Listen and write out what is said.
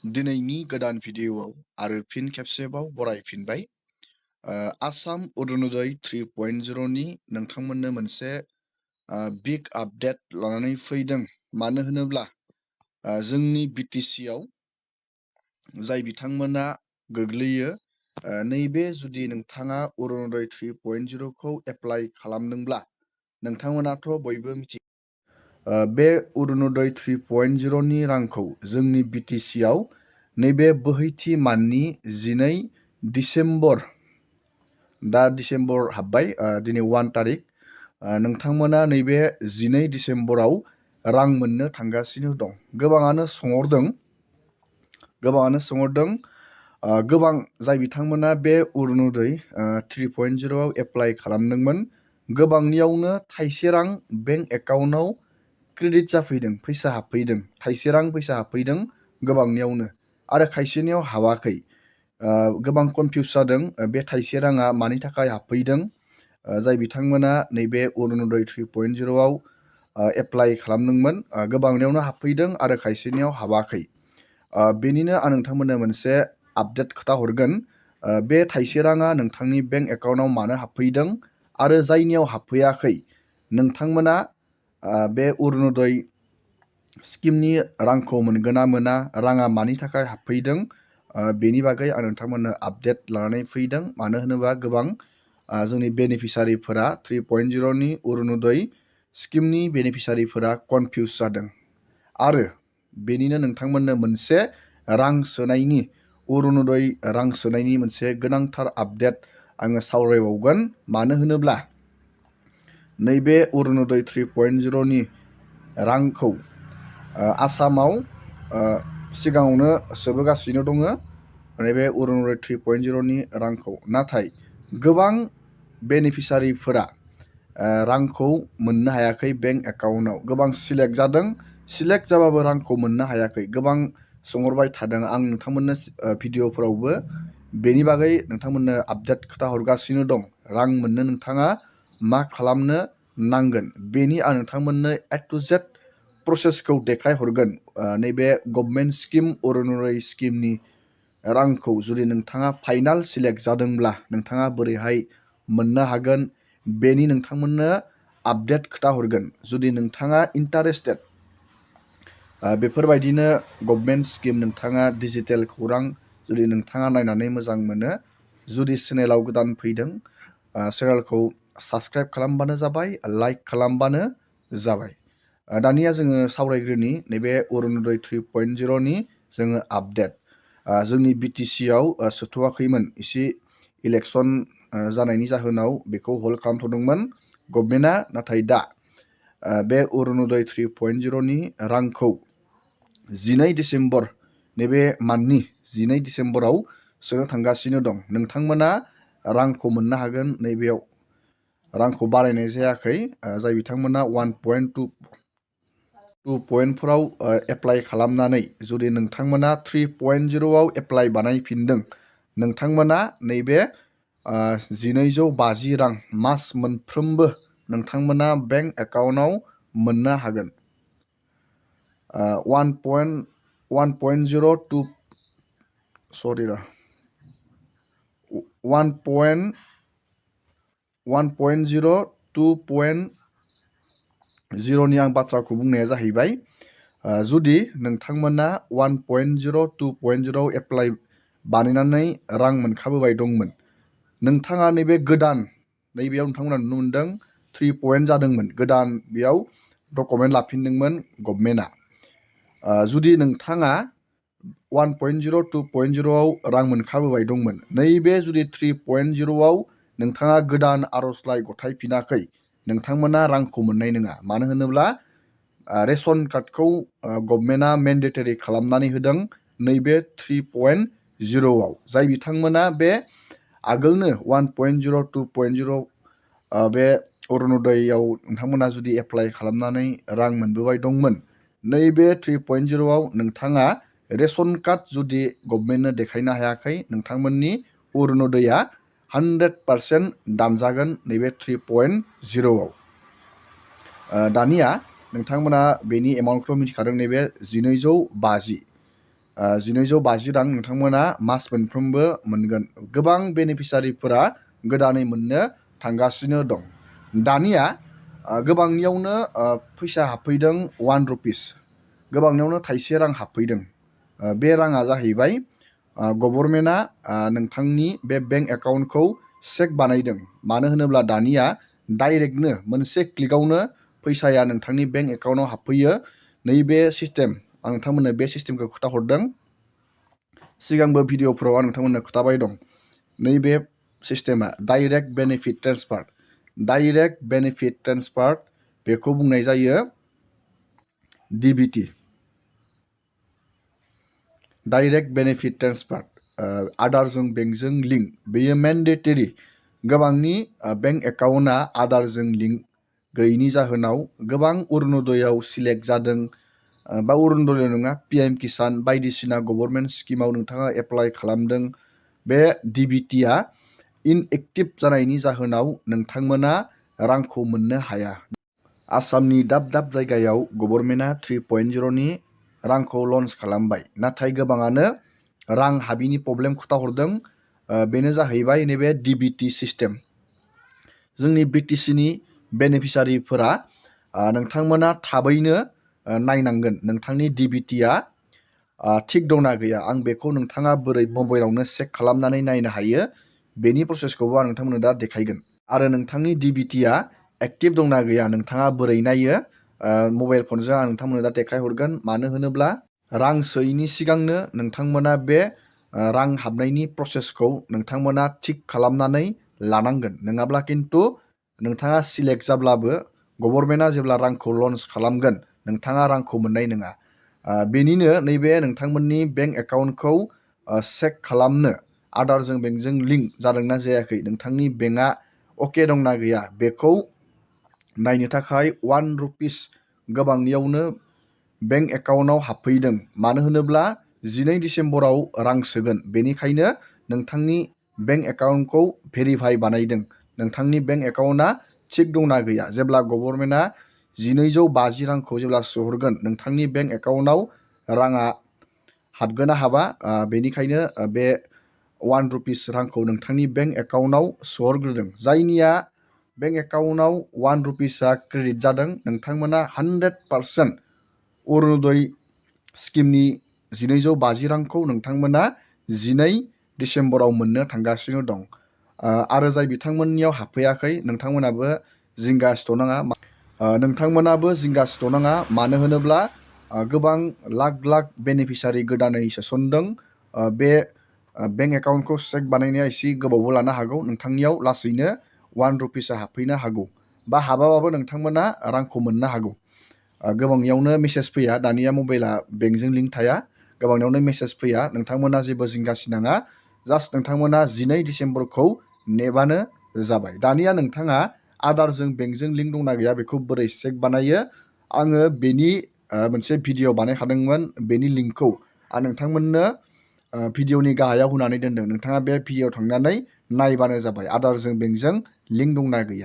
दिनैनि गोदान भिडिअ'आव आरो फिन खेबसेबाव बरायफिनबाय। आसाम अरुणोदय 3.0 नि नोंथांमोननो मोनसे बिग आपडेट लानानै फैदों। मानो होनोब्ला जोंनि BTC आव जाय बिथांमोना गोग्लैयो, नैबे जुदि नोंथाङा अरुणोदय 3.0 खौ एप्लाइ खालामदोंब्ला नोंथांमोनाथ' बयबो मिथियो। बे अरुणोदय 3.0 नि रांखौ जोंनि BTC आव नैबे बोहैथि माननि 12 डिसेम्बर, दा डिसेम्बर हाबबाय, दिनै 1 तारिख, नोंथांमोना नैबे 12 डिसेम्बराव रां मोननो थांगासिनो दं। गोबाङानो सोंहरदों, गोबां जाय बिथांमोना बे अरुणोदय 3.0 आव एप्लाइ खालामदोंमोन, गोबांनियावनो थाइसे रां बेंक एकाउन्टआव क्रेडिट जाफैदों, फैसा हाबफैदों, थाइसे रां फैसा हाबफैदों गोबांनियावनो, आरो खायसेनियाव हाबाखै। गोबां कनफिउस जादों बे थाइसे राङा मानि थाखाय हाबफैदों। जाय बिथांमोना नैबे अरुणोदय 3.0 आव एप्लाइ खालामदोंमोन, गोबांनियावनो हाबफैदों आरो खायसेनियाव हाबाखै। बेनिनो आं नोंथांमोननो मोनसे आपडेट खोथा हरगोन। बे थाइसे राङा नोंथांनि बेंक एकाउन्टआव मानो हाबफैदों आरो जायनियाव हाबफैयाखै, नोंथांमोना बे अरुणोदय स्किमनि रांखौ मोनगोन ना मोना, राङा मानि थाखाय हाबफैदों, बेनि बागै आं नोंथांमोननो आपडेट लानानै फैदों। मानो होनोबा गोबां जोंनि बेनिफिसारिफोरा 3.0 नि अरुणोदय स्किमनि बेनिफिसारिफोरा कनफिउस जादों। आरो बेनिनो नोंथांमोननो मोनसे रां सोनायनि, अरुणोदय रां सोनायनि मोनसे गोनांथार आपडेट आङो सावरायबावगोन। मानो होनोब्ला नैबे अरुणोदय 3.0 नि रांखौ आसामाव सिगाङावनो सोबोगासिनो दङ, नैबे अरुणोदय 3.0 नि रांखौ। नाथाय गोबां बेनिफिसारिफोरा रांखौ मोननो हायाखै बेंक एकाउन्टआव। गोबां सिलेक्ट जादों, सिलेक्ट जाबाबो रांखौ मोननो हायाखै। गोबां सोंहरबाय थादों, आं नोंथांमोननो भिडिअफोरावबो बेनि बागै नोंथांमोननो आपडेट खोथा हरगासिनो दं। रां मोननो नोंथाङा मा खालामनो नांगोन, बेनि आं नोंथांमोननो A to Z प्रसेसखौ देखायहरगोन। नैबे गभर्नमेन्ट स्किम अरुणोदय स्किमनि रांखौ जुदि नोंथाङा फाइनाल सिलेक्ट जादोंब्ला नोंथाङा बोरैहाय मोननो हागोन, बेनि नोंथांमोननो आपडेट खोथा हरगोन। जुदि नोंथाङा इन्टारेस्टेड, बेफोरबायदिनो गभर्नमेन्ट स्किम, नोंथाङा डिजिटेल खौरां जुदि नोंथाङा नायनानै मोजां मोनो, जुदि चेनेलाव गोदान फैदों, चेनेलखौ साबस्क्राइब खालामबानो जाबाय, लाइक खालामबानो जाबाय। दानिया जोङो सावरायग्रोनि नैबे अरुणोदय 3.0 नि जोङो आपडेट। जोंनि BTC आव सोथ'वाखैमोन, एसे इलेक्सन जानायनि जाहोनाव बेखौ हल्ड खालामथ'दोंमोन गभर्नमेन्टआ। नाथाय दा बे अरुणोदय 3.0 नि रांखौ 12 डिसेम्बर, नैबे मान्थनि 12 डिसेम्बराव सोनो थांगासिनो दं। नोंथांमोना रांखौ मोननो हागोन। नैबेयाव रांखौ बारायनाय जायाखै। जाय बिथांमोना 1.2 आव एप्लाइ खालामनानै जुदि नोंथांमोना 3.0 आव एप्लाइ बानायफिनदों, नोंथांमोना नैबे 1250 रां मास मोनफ्रोमबो नोंथांमोना बेंक एकाउन्टआव मोननो हागोन। 1.02 सरि 1.02.0 नि आं बाथ्राखौ बुंनाया जाहैबाय, जुदि नोंथांमोना 1.02.0 एप्लाइ बानायनानै रां मोनखाबोबाय दंमोन, नोंथाङा नैबे गोदान, नैबेयाव नोंथांमोना नुनो मोनदों 3 जादोंमोन, गोदान बेयाव डकुमेन्ट लाफिनदोंमोन गभर्नमेन्टआ। जुदि नोंथाङा 1.02.0 आव रां मोनखाबोबाय दंमोन, नैबे जुदि 3.0 आव नोंथाङा गोदान आर'जलाइ गथायफिनाखै, नोंथांमोना रांखौ मोननाय नङा। मानो होनोब्ला रेशन कार्डखौ गभर्नमेन्टआ मेन्डेटरि खालामनानै होदों नैबे 3.0 आव। जाय बिथांमोना बे आगोलनो 1.02.0 बे अरुणोदयआव नोंथांमोना जुदि एप्लाइ खालामनानै रां मोनबोबाय दंमोन, नैबे 3.0 आव नोंथाङा रेशन कार्ड जुदि गभर्नमेन्टनो देखायनो हायाखै, नोंथांमोननि अरुणोदयआ 100% दानजागोन नैबे 3.0 आव। दानिया नोंथांमोना बेनि एमाउन्टखौ मिथिखादों, नैबे 1250। 1250 रां नोंथांमोना मास मोनफ्रोमबो मोनगोन। गोबां बेनिफिसारिफोरा गोदानै मोननो थांगासिनो दं। दानिया गोबांनियावनो फैसा हाबफैदों 1 रुपिस, गोबांनियावनो थाइसे रां हाबफैदों। बे राङा जाहैबाय गभर्नमेन्टआ नोंथांनि बे बेंक एकाउन्टखौ चेक बानायदों। मानो होनोब्ला दानिया डाइरेक्टनो मोनसे क्लिकआवनो फैसाया नोंथांनि बेंक एकाउन्टआव हाबफैयो। नैबे सिस्टेम आं नोंथांमोननो बे सिस्टेमखौ खोन्थाहरदों। सिगांबो भिडिअफोराव आं नोंथांमोननो खोन्थाबाय दं। नैबे सिस्टेमा direct benefit transfer. Direct benefit transfer बेखौ बुंनाय जायो DBT, डाइरेक्ट बेनिफिट ट्रेन्सफार। आदारजों बेंकजों लिंक, बेयो मेन्डेटरि। गोबांनि बेंक एकाउन्टआ आदारजों लिंक गैयैनि जाहोनाव गोबां अरुनदयाव सिलेक्ट जादों, बा अरुनदय नङा, PM किसान बायदिसिना गभर्नमेन्ट स्किमाव नोंथाङा एप्लाइ खालामदों। बे DBTआ इनएक्टिभ जानायनि जाहोनाव नोंथांमोना रांखौ मोननो हाया। आसामनि दाब दाब जायगायाव गभर्नमेन्टआ 3.0नि रांखौ लन्च खालामबाय, नाथाय गोबाङानो रां हाबिनि प्रब्लेम खोन्थाहरदों। बेनो जाहैबाय नैबे DBT सिस्टेम। जोंनि BTCनि बेनिफिसारिफोरा नोंथांमोना थाबैनो नायनांगोन नोंथांनि DBTआ थिग दंना गैया। आं बेखौ नोंथाङा बोरै मबाइलावनो चेक खालामनानै नायनो हायो, बेनि प्रसेसखौबो आं नोंथांमोननो दा देखायगोन। आरो नोंथांनि DBTआ एक्टिभ दंना गैया नोंथाङा बोरै नायो, मबाइल फनजों आं नोंथांमोननो दा देखायहरगोन। मानो होनोब्ला रां सोयैनि सिगांनो नोंथांमोना बे रां हाबनायनि प्रसेसखौ नोंथांमोना थिग खालामनानै लानांगोन। नङाब्ला खिन्थु नोंथाङा सिलेक्ट जाब्लाबो गभर्नमेन्टआ जेब्ला रांखौ लन्च खालामगोन नोंथाङा रांखौ मोननाय नङा। बेनिनो नैबे नोंथांमोननि बेंक एकाउन्टखौ चेक खालामनो आदारजों बेंकजों लिंक जादोंना जायाखै, नोंथांनि बेंकआ अके दंना गैया, बेखौ नायनो थाखाय 1 रुपिस गोबांनियावनो बेंक एकाउन्टआव हाबफैदों। मानो होनोब्ला 12 डिसेम्बराव रां सोगोन, बेनिखायनो नोंथांनि बेंक एकाउन्टखौ भेरिफाइ बानायदों। नोंथांनि बेंक एकाउन्टआ थिग दंना गैया। जेब्ला गभर्नमेन्टआ 1250 रांखौ जेब्ला सोहरगोन नोंथांनि बेंक एकाउन्टआव राङा हाबगोन ना हाबा, बेनिखायनो बे 1 रुपिस रांखौ नोंथांनि बेंक एकाउन्टआव सोहरग्रोदों। जायनिया बेंक एकाउन्टआव 1 रुपिसआ क्रेडिट जादों, नोंथांमोना 100% अरुनदय स्किमनि 1250 रांखौ नोंथांमोना 12 डिसेम्बराव मोननो थांगासिनो दं। आरो जाय बिथांमोननियाव हाबफैयाखै नोंथांमोनाबो जिंगा सिथ'नाङा। नोंथांमोनाबो जिंगा सिथ'नाङा। मानो होनोब्ला गोबां लाख लाख बेनिफिसारि गोदानै सोसनदों। बे बेंक एकाउन्टखौ चेक बानायनाया एसे गोबावबो लानो हागौ। नोंथांनियाव लासैनो 1 रुपिसआ हाबफैनो हागौ, बा हाबाबाबो नोंथांमोना रांखौ मोननो हागौ। गोबांनियावनो मेसेज फैया, दानिया मबाइला बेंकजों लिंक थाया, गोबांनियावनो मेसेज फैया। नोंथांमोना जेबो जिंगासिनाङा, जास्ट नोंथांमोना 12 डिसेम्बरखौ नेबानो जाबाय। दानिया नोंथाङा आदारजों बेंकजों लिंक दंना गैया बेखौ बोरै चेक बानायो, आङो बेनि मोनसे भिडिअ बानायखादोंमोन। बेनि लिंकखौ आं नोंथांमोननो भिडिअनि गाहायाव होनानै दोनदों। नोंथाङा बे भिडिअ थांनानै नायबानो जाबाय आदारजों बेंकजों लिंक दंना गैया।